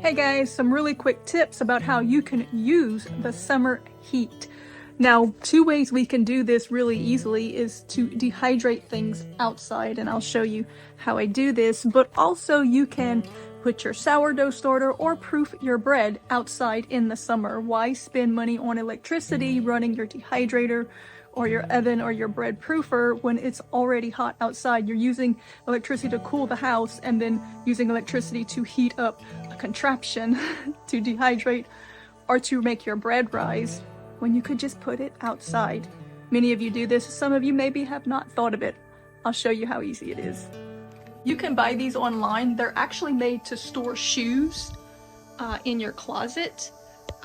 Hey guys, some really quick tips about how you can use the summer heat. Now, two ways we can do this really easily is to dehydrate things outside, and I'll show you how I do this, but also you can put your sourdough starter or proof your bread outside in the summer. Why spend money on electricity running your dehydrator or your oven or your bread proofer when it's already hot outside? You're using electricity to cool the house and then using electricity to heat up a contraption to dehydrate or to make your bread rise when you could just put it outside. Many of you do this, some of you maybe have not thought of it. I'll show you how easy it is. You can buy these online. They're actually made to store shoes in your closet.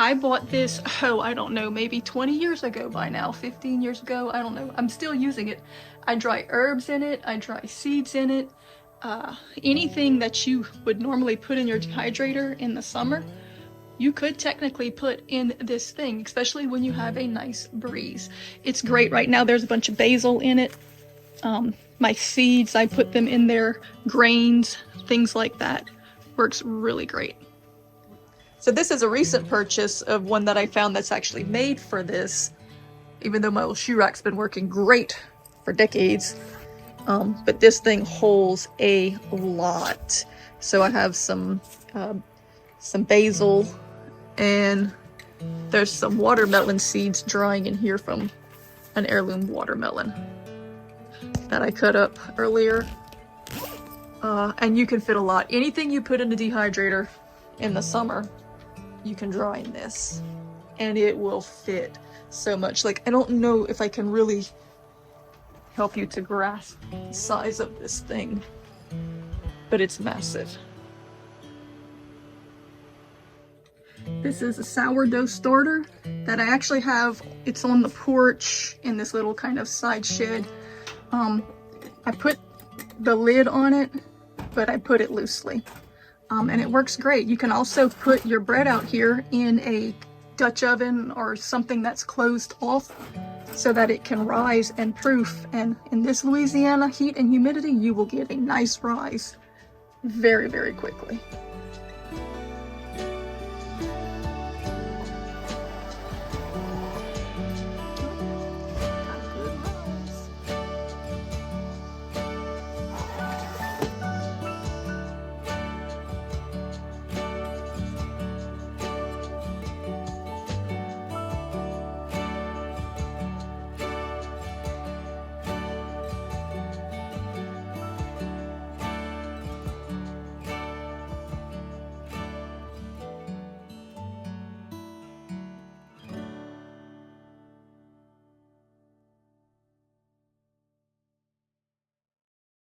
I bought this, I don't know, maybe 20 years ago by now, 15 years ago, I don't know. I'm still using it. I dry herbs in it, I dry seeds in it. Anything that you would normally put in your dehydrator in the summer, you could technically put in this thing, especially when you have a nice breeze. It's great. Right now there's a bunch of basil in it. My seeds, I put them in there, grains, things like that. Works really great. So this is a recent purchase of one that I found that's actually made for this, even though my old shoe rack's been working great for decades. But this thing holds a lot. So I have some basil, and there's some watermelon seeds drying in here from an heirloom watermelon that I cut up earlier. And you can fit a lot. Anything you put in a dehydrator in the summer, you can dry in this, and it will fit so much. Like, I don't know if I can really help you to grasp the size of this thing, but it's massive. This is a sourdough starter that I actually have. It's on the porch in this little kind of side shed. I put the lid on it, but I put it loosely. And it works great. You can also put your bread out here in a Dutch oven or something that's closed off so that it can rise and proof. And in this Louisiana heat and humidity, you will get a nice rise very, very quickly.